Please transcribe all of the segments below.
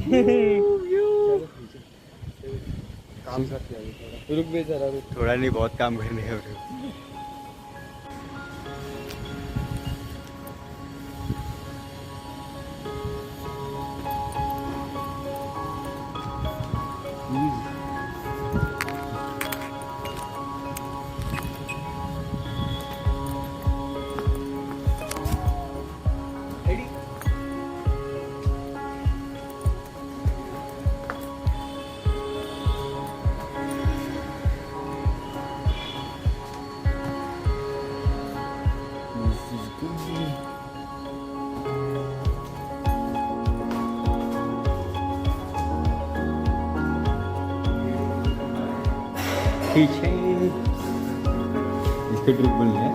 काम करते हैं रुक भी जरा थोड़ा नहीं बहुत काम करने हैं। ठीक है, इसके ट्रिक बन है।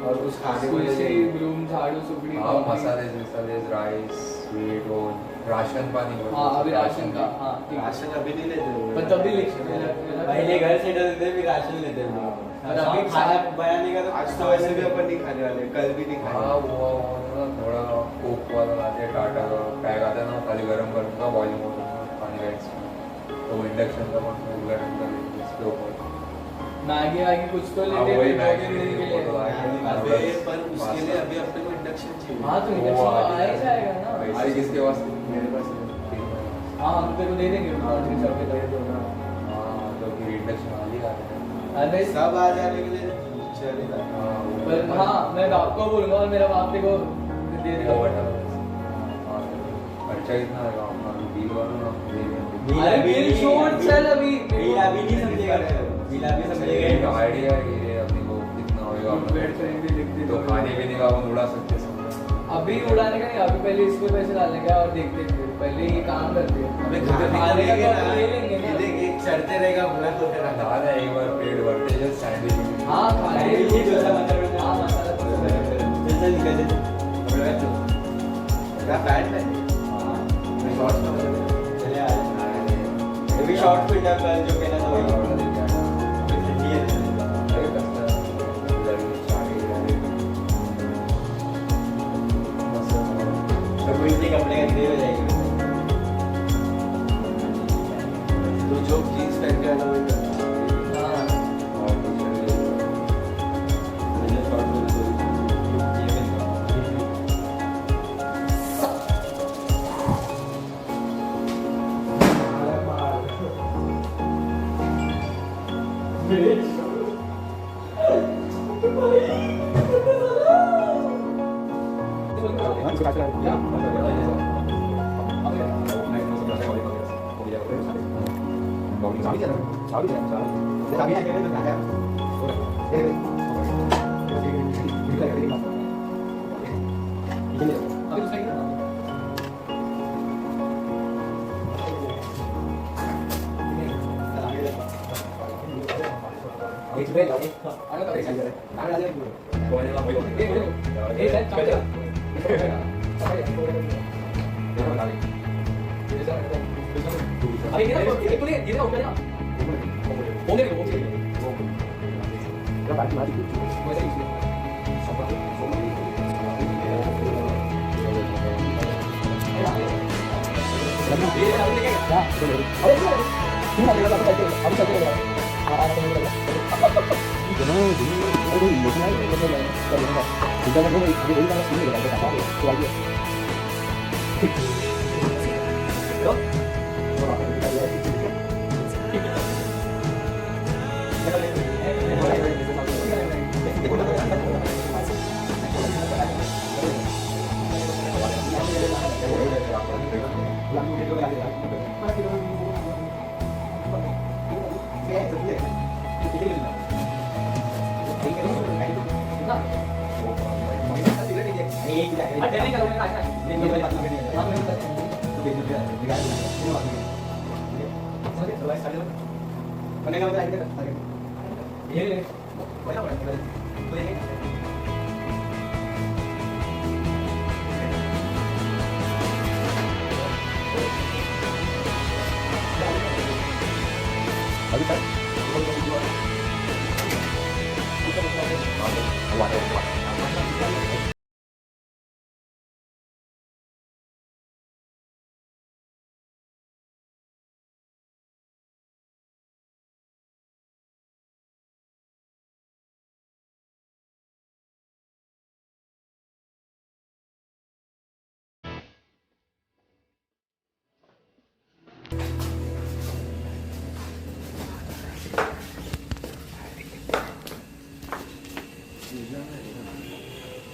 और कुछ खाने को जैसे ब्लूम झाड़ू सुपड़ी मसाले राइस स्वीट और राशन पानी। हाँ अभी राशन का, हाँ राशन अभी नहीं लेते पर तब भी पहले घर से डरते भी राशन लेते हैं, पर अभी खाना बनाने का तो आज तो वैसे भी अपन नहीं खाने वाले, कल भी नहीं खाने। हाँ वो ना थोड़ा कोक वाला आते हैं, टाटा का पैक आता है ना, खाली गरम करूँगा बॉइल करूँगा पानी का एक्स्ट्रा, तो इंडक्शन का गरम कर इसके ऊपर मैगी वैगी कुछ तो लेते हैं 2-3 दिन के लिए। अबे पर उसके लिए अभी अपने को इंडक्शन चाहिए। हाँ तो इंडक्शन आ ही जाएगा ना। अरे किसके पास? मेरे पास हाँ हम तेरे को दे देंगे हाँ तो फिर इंडक्शन वाली आते हैं। अरे सब आ जाने के लिए चलेगा। पर हाँ मैं बाप को बोलूँगा और मेरा बाप तेरे को दे देगा। खर्चा कितना आएगा अपना बिल वाला? अरे बिल छोड़ चल अभी नहीं समझेगा, एक आइडिया है ये अपने को कितना होगा तो खाने पीने का अपन उड़ा सकते हैं। अभी उड़ाने का नहीं, अभी पहले इसको पैसे डालने का और देखते हैं, पहले ये काम करते हैं। अबे खाने का तो ले लेंगे ना। देख एक चढ़ते रहेगा बुला तो फिर दादा एक बार पेट भरते जस्ट सैंडविच हाँ खाने के लिए डोसा मसाला, हाँ मसाला तो चल निकल चल क्या बैठ है? हाँ शॉर्ट्स में चले आ अभी शॉर्ट फिट है पर जो कहना था वही ठंडी है। कपड़े का देर हो जाएगी तो जो जीन्स पहन के आना वही करना।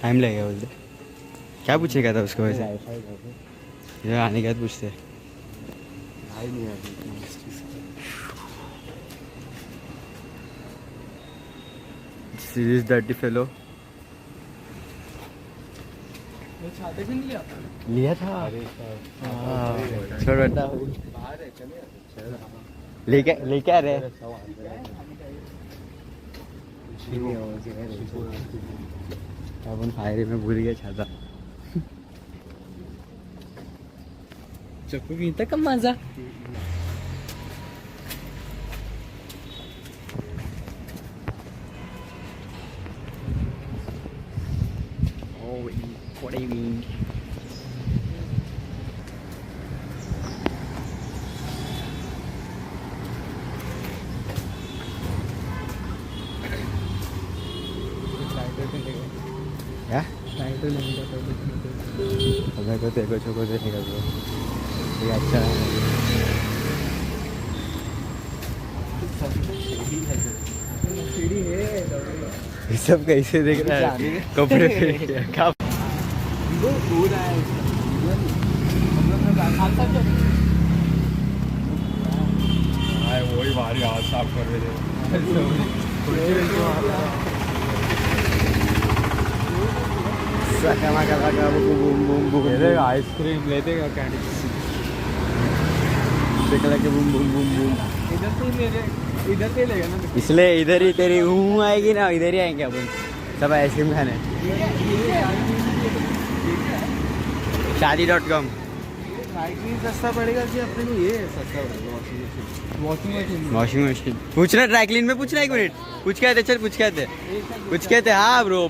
टाइम लगेगा बोलते। क्या पूछेगा था उसको वैसे? ये आने के बाद पूछते। Serious dirty fellow. छाते से नहीं लिया लिया था। छोड़ बेटा। लेके लेके आ रहे अपन फायरे में भूल गया छाता। चक्कू की तक मजा What do you mean? क्या? मेरे को तेरे को छोको देखेगा ब्रो। ये अच्छा है। सीढ़ी है ये सब कैसे देख रहा है? कपड़े पे क्या? वही भारी हाथ साफ कर रहे थे। आइसक्रीम लेते क्या कैंडी के बूम बूम बूम बूम। इधर से लेगा ना इसलिए इधर ही तेरी हूँ आएगी ना, इधर ही आएंगे अपन सब आइसक्रीम खाने। शादी.com सस्ता पड़ेगा कि अपने को ये सस्ता पड़ेगा वॉशिंग मशीन पूछना ड्राई क्लीन में पूछना। एक मिनट पूछ के आते। चल पूछ के आते। हाँ ब्रो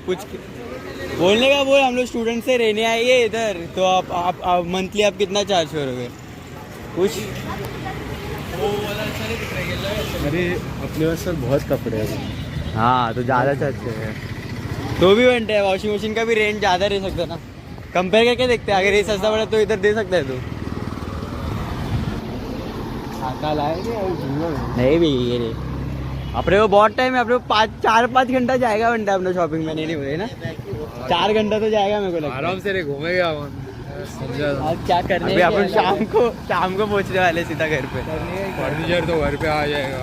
बोलने का बोल। हम लोग स्टूडेंट से रहने आएंगे इधर, तो आप मंथली आप कितना चार्ज करोगे कुछ? अरे अपने पास सर बहुत कपड़े हैं। हाँ तो ज़्यादा चार्ज है तो भी बनते हैं। वॉशिंग मशीन का भी रेंज ज़्यादा रह सकता है ना, कंपेयर करके देखते हैं। अगर ये सस्ता पड़ा तो इधर दे सकता है तू। छाता लाएंगे नहीं भी ये नहीं अपने को बहुत टाइम है। अपने को 4-5 घंटा जाएगा घंटा अपना शॉपिंग में। नहीं बोले ना 4 घंटा तो जाएगा मेरे को लगता है। आराम से रे घूमेगा अपन, समझा। अब क्या करने अभी अपन शाम को पहुंचने वाले सीधा घर पे। फर्नीचर तो घर पे आ जाएगा।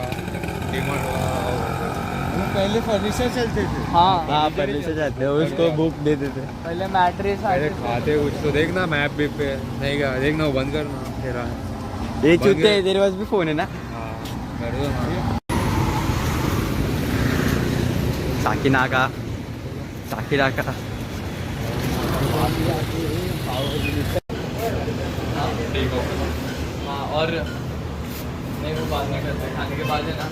पहले फर्नीचर चलते थे। हाँ पहले से जाते हैं उसको बुक दे देते। पहले मैट्रेस पहले खाते कुछ तो देखना मैप भी पे नहीं क्या देखना, वो बंद करना तेरा। ये चूते हैं, तेरे पास भी फोन है ना? हाँ कर दो ना। साकिना का हाँ। और नहीं वो बाद में करते खाने के बाद है ना।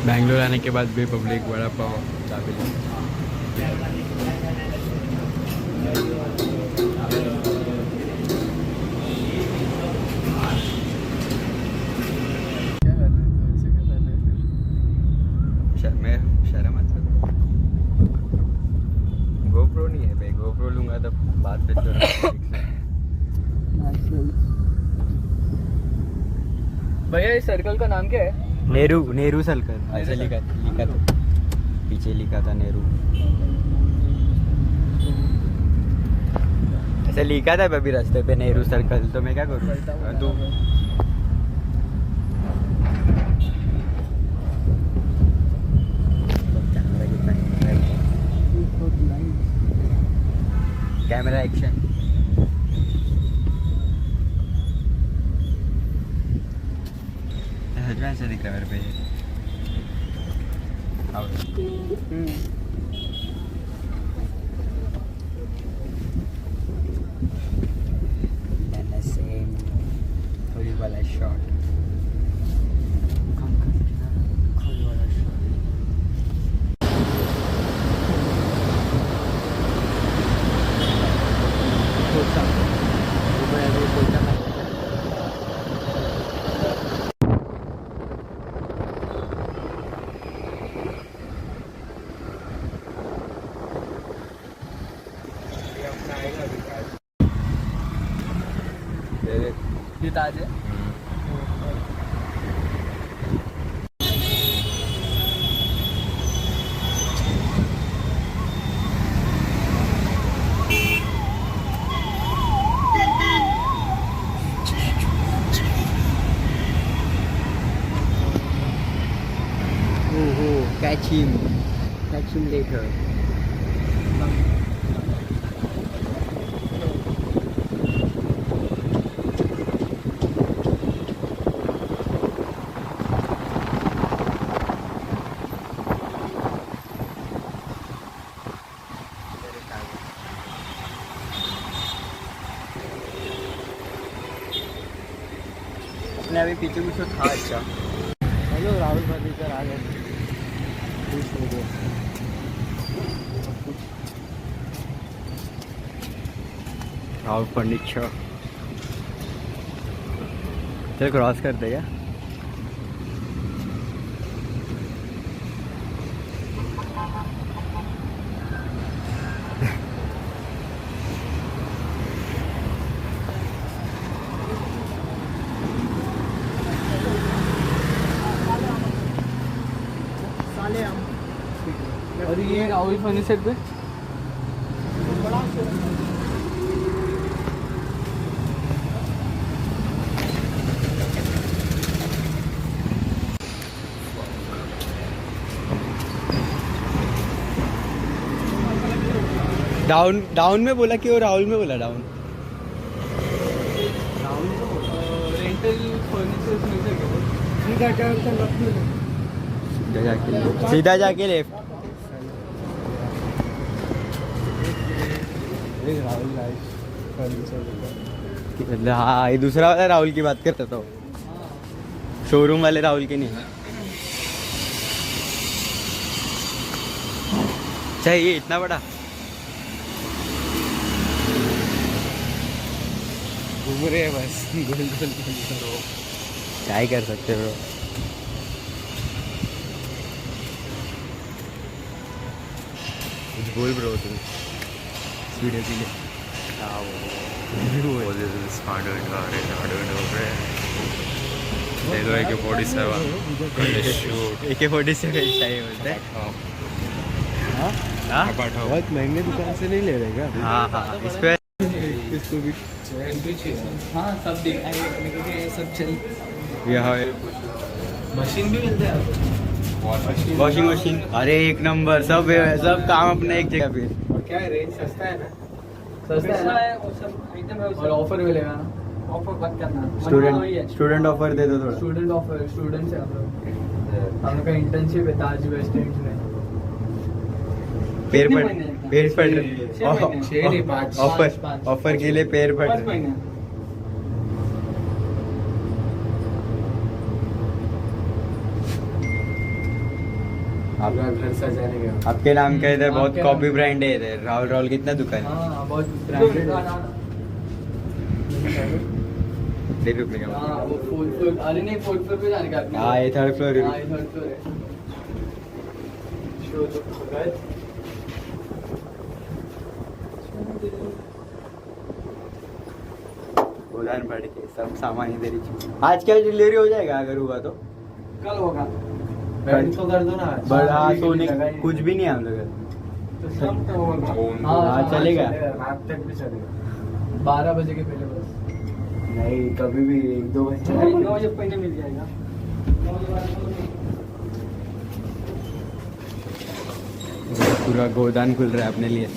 बैंगलोर आने के बाद भी पब्लिक वड़ा पाव चाबी शर्म आता है। GoPro नहीं है भाई, GoPro लूंगा तब बात पे भैया इस सर्कल का नाम क्या है? नेहरू सर्कल ऐसे लिखा था, पीछे लिखा था नेहरू। ऐसे लिखा था अभी रास्ते पे नेहरू सर्कल, तो मैं क्या करूँ? तू स्पाइडरमैन से दिख रहा है मेरे पे ये। सेम थोड़ी वाला शॉट ये ताज है। catch him later. अपने अभी पीछे कुछ तो था अच्छा। हेलो राहुल फर्नीचर आ गए। खुश हो गए। राहुल फर्नीचर चल क्रॉस कर देगा। और ये राहुल फर्नीचर पे डाउन में बोला कि वो राहुल में बोला डाउन। रेंटल फर्नीचर मिल सके। सीधा जाके लेफ्ट। राहुल फर्नीचर हाँ ये दूसरा वाला राहुल की बात करता तो शोरूम वाले राहुल के नहीं। चाहिए इतना बड़ा घूम रहे हैं बस गोल गोल क्या ही कर सकते ब्रो। कुछ बोल ब्रो तुम इस वीडियो के लिए। AK-47 चाहिए बोलते हैं। हाँ बहुत महंगे दुकान से नहीं ले रहे क्या? हाँ हाँ इस पे इसको भी हाँ सब दिखाएंगे सब चल। यहाँ मशीन भी मिलता है। वॉशिंग मशीन अरे एक नंबर सब काम अपना एक जगह पे। और क्या है रेंज सस्ता है ना? सस्ता है और सब एकदम है और ऑफर मिलेगा ना। ऑफर मत करना। स्टूडेंट ऑफर दे दो थोड़ा। स्टूडेंट ऑफर स्टूडेंट्स है हम लोग का इंटर्नशिप है ताज वेस्ट एंड में। पैर पाँच। ऑफर के लिए पैर पड़ घर सजाने का। आपके नाम का इधर बहुत कॉपी ब्रांड है इधर। राहुल कितना दुकान है? हाँ बहुत ब्रांडेड ₹1 का। हाँ वो फोर्थ फ्लोर। अरे नहीं फोर्थ फ्लोर पे जाने का अपने। हाँ ये थर्ड फ्लोर हाँ ये थर्ड फ्लोर है। शो तो गोदान पड़ के सब सामान इधर ही। आज क्या डिलीवरी हो जाएगा अगर हुआ तो? कल होगा। बैठ तो कर दो ना। बड़ा सोने कुछ भी नहीं है हम लोग। तो सब तो होगा। हाँ चलेगा। रात तक भी चलेगा 12 बजे के पहले बस। नहीं कभी भी 1-2 बजे 9 बजे पहले मिल जाएगा। पूरा गोदान खुल रहा है अपने लिए।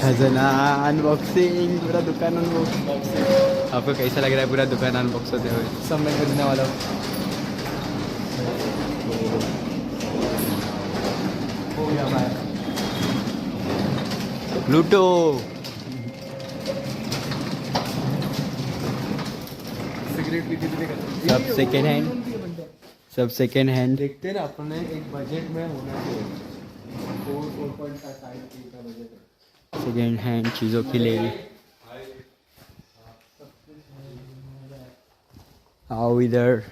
खजाना अनबॉक्सिंग, पूरा दुकान अनबॉक्सिंग। आपको कैसा लग रहा है पूरा दुकान अनबॉक्स होते हुए? सब मैं खरीदने वाला हूँ। हो गया भाई, लूटो। सिगरेट पीती पीती करते सब सेकेंड हैंड, सब सेकेंड हैंड। देखते हैं ना, अपने एक बजट में होना चाहिए। 4.5 का बजट है। सेकेंड हैंड चीज़ों की लेगी। आओ इधर।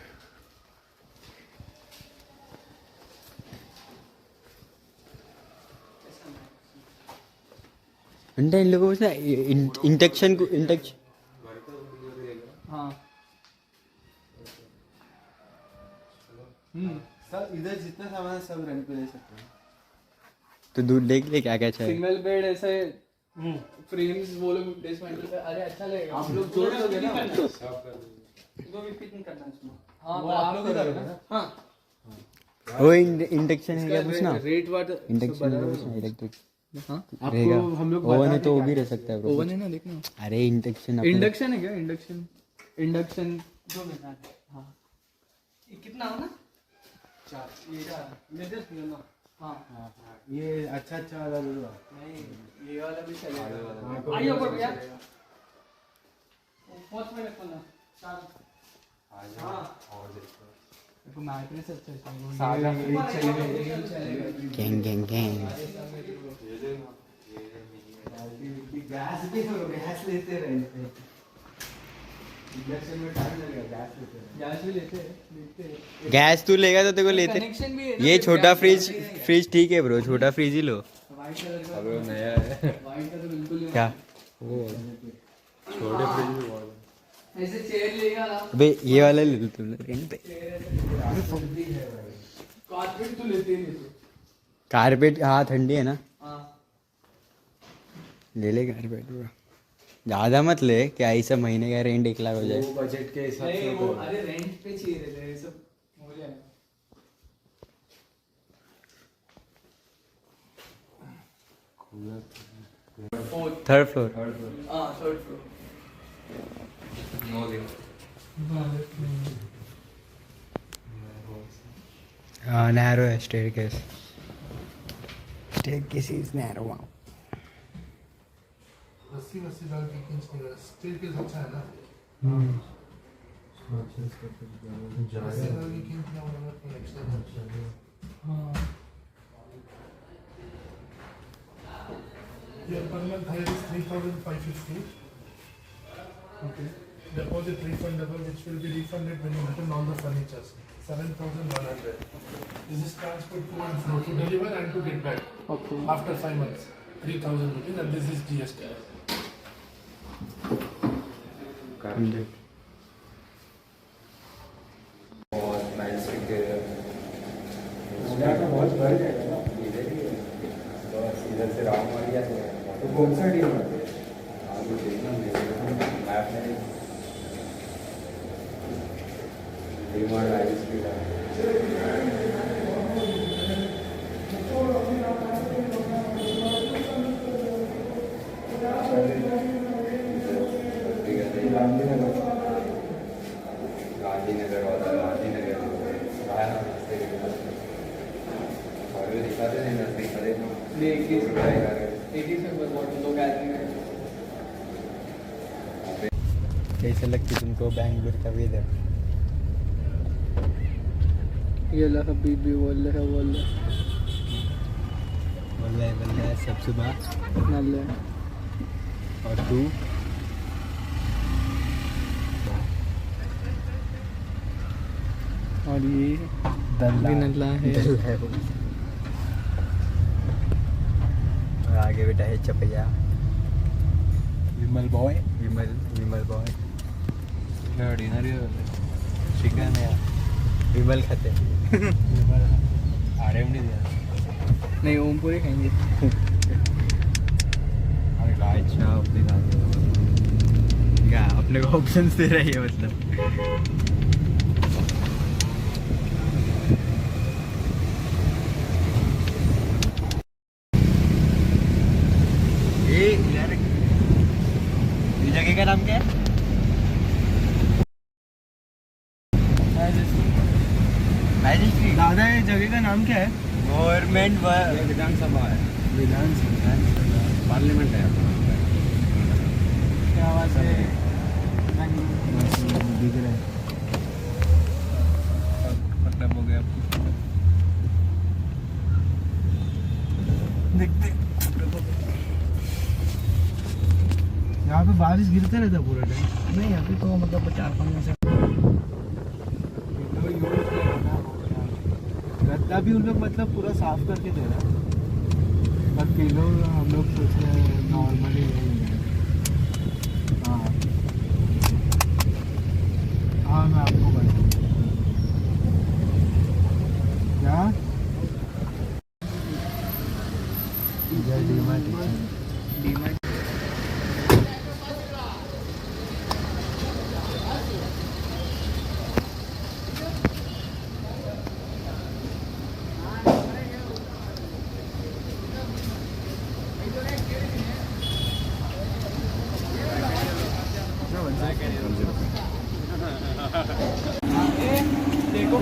अंडा इन लोगों को ना इंडक्शन को इंडक्शन। हाँ सब इधर जितना सामान है सब रेंट पे ले सकते हैं। तो दूध देख ले क्या क्या चाहिए। सिंगल बेड ऐसे फ्रेम्स वो लोग डिसमेंटल पे, अरे अच्छा लगेगा। आप लोग जोड़ दोगे ना, इसको भी फिट नहीं करना इसमें। हाँ वो आप लोग करोगे ना। हाँ वो इंडक्शन है क्या पूछना? रेट वाट इंडक्शन इलेक्ट्रिक हाँ रहेगा। आपको हम लोग ओवन है तो वो भी रह सकता है bro। ओवन है ना, देखना। अरे इंडक्शन इंडक्शन है क्या? इंडक्शन जो लेना है। हाँ ये कितना हो ना? 4 ये दे ना। हाँ ये अच्छा वाला ले लो। नहीं ये वाला भी चलेगा। आइए ऊपर भैया, 5 मिनट को ना 4। हाँ देखो मैट्रेस अच्छा है, सादा फ्रिज चलेगा। Gang gang gang. गैस भी तो गैस लेते रहते हैं। इंडक्शन में टाइम लगेगा, गैस लेते हैं। गैस भी लेते हैं, देखते हैं। गैस तू लेगा तो तेरे को लेते। कनेक्शन भी है ना, ये फिर छोटा गैस फ्रिज लगाते हैं। फ्रिज ठीक है ब्रो, छोटा फ्रिज ही लो। वाइट कलर का, अब वो नया है। वाइट का तो बिल्कुल ही क्या वो छोटे फ्रिज भी बहुत है। ऐसे चेयर लेगा ना, अबे ये वाला ले लो तुम रेंट पे। कारपेट तो लेते ही नहीं तो। कारपेट हाँ ठंडी है ना, हाँ ले ले कारपेट ब्रो। ज़्यादा मत ले, क्या ऐसा महीने का रेंट 1 लाख हो जाए। वो बजट के हिसाब नहीं से वो अरे रेंट पे चाहिए रहते हैं, ये सब हो जाएगा। Third floor. हाँ थर्ड फ्लोर। No link. हाँ नैरो है staircase. Staircase is narrow. 80 lakh की इंच निकला। स्टील के अच्छा है ना। 80 लाख की इंच ना होगा तो एक्स्ट्रा अच्छा है। हाँ Your per month hire is 3,550. Okay. Deposit refundable, which will be refunded when you return all the furnitures. 7,100. This is transport to and fro, to deliver and to get back. Okay After 5 months, 3,000 rupees, and this is GST. बहुत nice interior. बहुत बढ़ जाएगा ना। इधर ही है। बस इधर से रामवाड़िया से है। तो कौन सा डील है? आगे देखना मैप में डीमार्ट हाई स्पीड है। गांधीनगर वाला गांधीनगर आया ना रास्ते के पास। और भी दिखाते नहीं ना, दिखाते ना। ये एक ही ट्राई कर रहे हैं। एक ही से बहुत लोग आते हैं। कैसे लगती तुमको बैंगलोर का वेदर? ये ला हबीबी बोल रहा बोल रहा है सब सुबह। नल्ले और तू और ये भी नल्ला है। और आगे बेटा है चपैया विमल बॉय। विमल बॉय। डिनर चिकन है। विमल खाते। आरएमडी दिया। नहीं ओम पूरे खाएंगे। अरे अच्छा अपनी क्या अपने को ऑप्शंस दे रही है मतलब। ये जगह का नाम क्या है? मैजिस्ट्री। दादा ये जगह का नाम क्या है? गवर्नमेंट विधानसभा है। विधानसभा पार्लियामेंट है क्या आवाज है? दिख रहा है। मतलब हो गया देखते। यहाँ पे बारिश गिरते रहता है पूरा टाइम। नहीं अभी तो मतलब 4-5 दिन से गद्दा भी उन लोग मतलब पूरा साफ करके दे रहा है। पर किलो हम लोग सोच रहे हैं नॉर्मली हाँ हाँ मैं आपको बताऊँ क्या डीमार्ट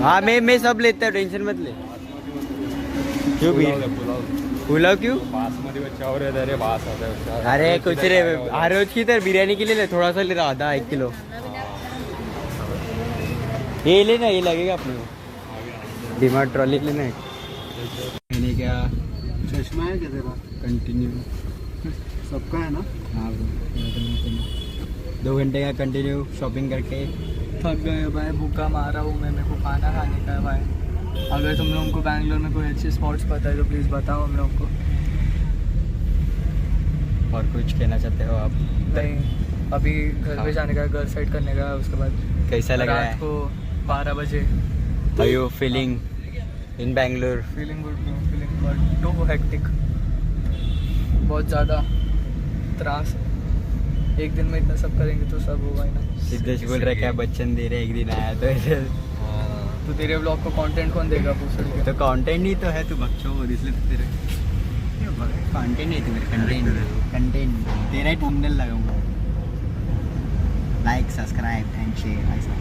हाँ मैं सब लेता हूँ, टेंशन मत ले। क्यों भी पुलाव क्यों? बासमती बच्चा और अरे बास आता है। अरे कुछ रे हर रोज की तरह बिरयानी के लिए ले, थोड़ा सा ले रहा, आधा 1 किलो ये लेना, ये लगेगा अपने को। डिमार्ट ट्रॉली लेना है। मैंने क्या चश्मा है क्या तेरा? कंटिन्यू सबका है ना? हाँ 2 घंटे का कंटिन्यू शॉपिंग करके थक गए भाई, भूखा मारा हूँ मैं, मेरे को खाना खाने का है भाई। अगर तुम लोगों को बैंगलोर में कोई अच्छे स्पॉट्स पता है तो प्लीज़ बताओ हम लोगों को। और कुछ कहना चाहते हो आप? नहीं अभी घर पे जाने का, घर सेट करने का, उसके बाद कैसा लग रहा रात है? को 12 बजे। How you feeling in Bangalore? Feeling good, feeling but too hectic, बहुत ज़्यादा त्रास। एक दिन में इतना सब करेंगे तो सब होगा ही ना। सिद्धेश बोल रहा है क्या बच्चन दे रहे, एक दिन आया तो ऐसे। तो तेरे ब्लॉग को कंटेंट कौन देगा पूछ? तो कंटेंट ही तो है, तू बच्चों इसलिए तो तेरे कंटेंट नहीं, तो मेरे कंटेंट तेरा ही थंबनेल लगाऊंगा। लाइक सब्सक्राइब एंड शेयर ऐसा।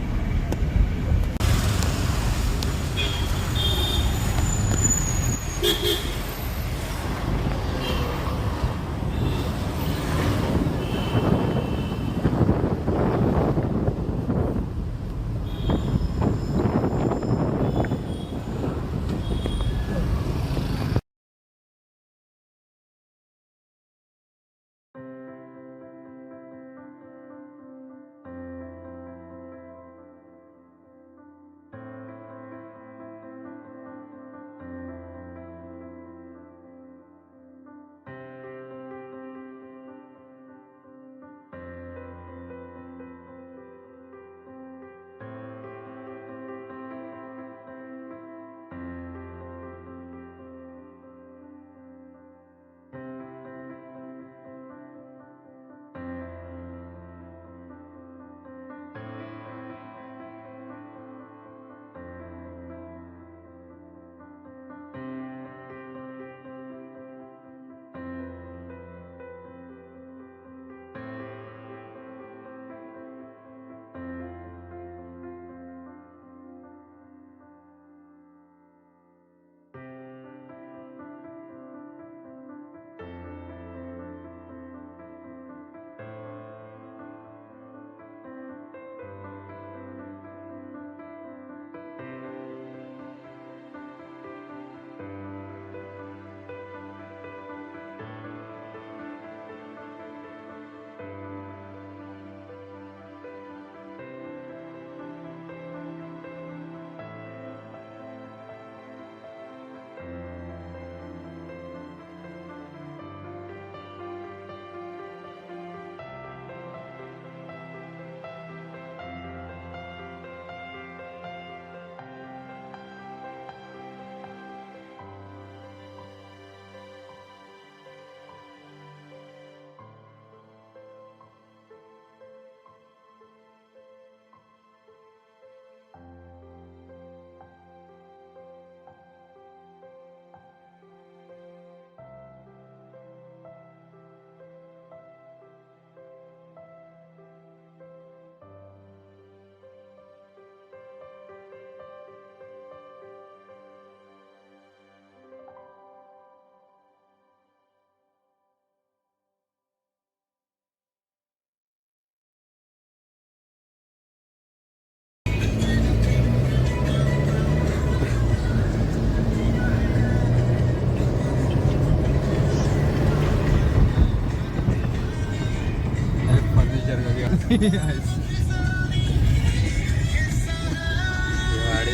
फर्नीचर का क्या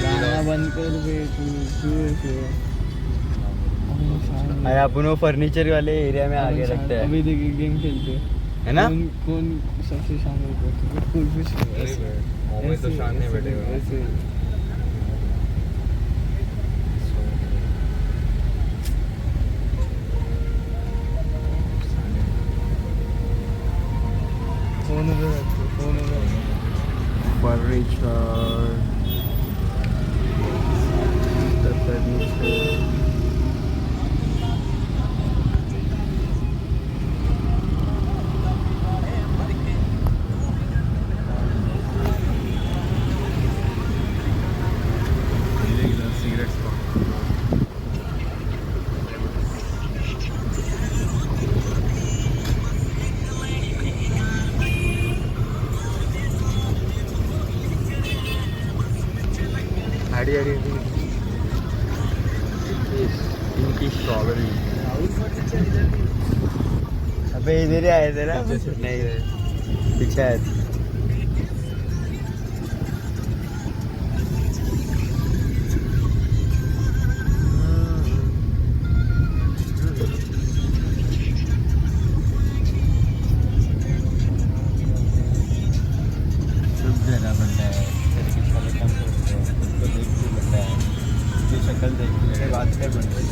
गाना बंद कर बे तू अरे अपन वो फर्नीचर वाले एरिया में आगे रखते हैं अभी देखिए गेम खेलते हैं है ना कौन सबसे सामने बैठे कुछ मोमेंट तो शान नहीं बैठेगा ऐसे फोन फर्नीचर इनकी स्ट्रॉबेरी अबे इधर ही आए थे ना नहीं पीछे आए थे देना बनता है शक्ल देख के बात कर बनता है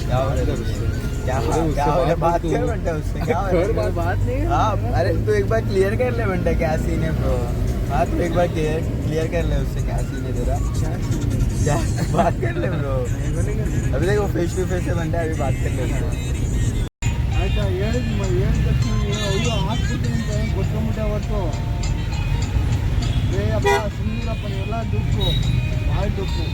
क्या हो रहा है बात कर बनता है उससे क्या हो रहा है बात नहीं हाँ अरे तू एक बार क्लियर कर ले बनता क्या सीन है ब्रो हाँ तू एक बार क्लियर कर ले उससे क्या सीन है तेरा क्या बात कर ले ब्रो अभी देखो फेस टू फेस से बनता है अभी बात कर ले उससे ಆಯ್ತಾ ಹೇಳಿದ ತಕ್ಷಣ ಅಯ್ಯೋ ಹಾಕ್ಬಿಟ್ಟು ಕೊಟ್ಕೊಂಡ್ಬಿಟ್ಟೆ ಅಪ್ಪ ಸುಮ್ಮನಿರಪ್ಪ ನೀವೆಲ್ಲ ದುಡ್ಡು ಭಾಳ ದುಡ್ಡು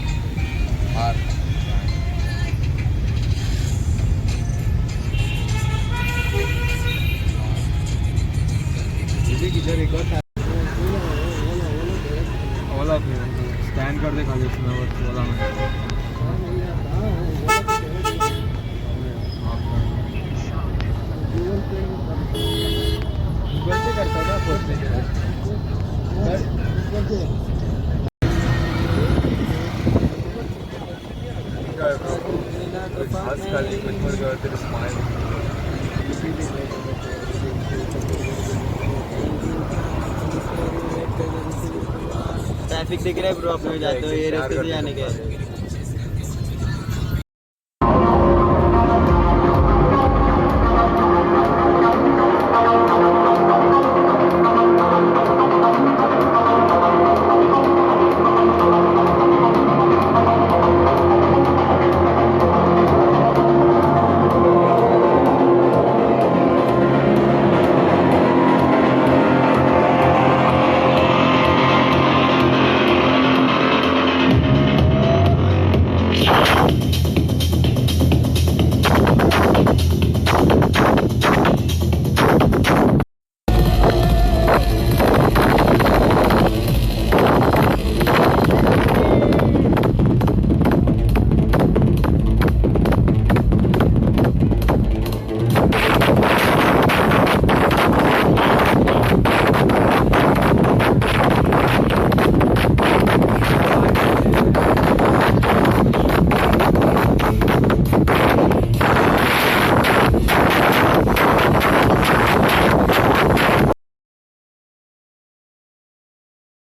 किधर एक और ओला स्कैन कर दे खाली उसमें ओला में गूगल पे करता था फोन पे खाली तेरे स्माइल ट्रैफिक दिख रहा है ब्रो अपने जाते हो ये रास्ते से जाने के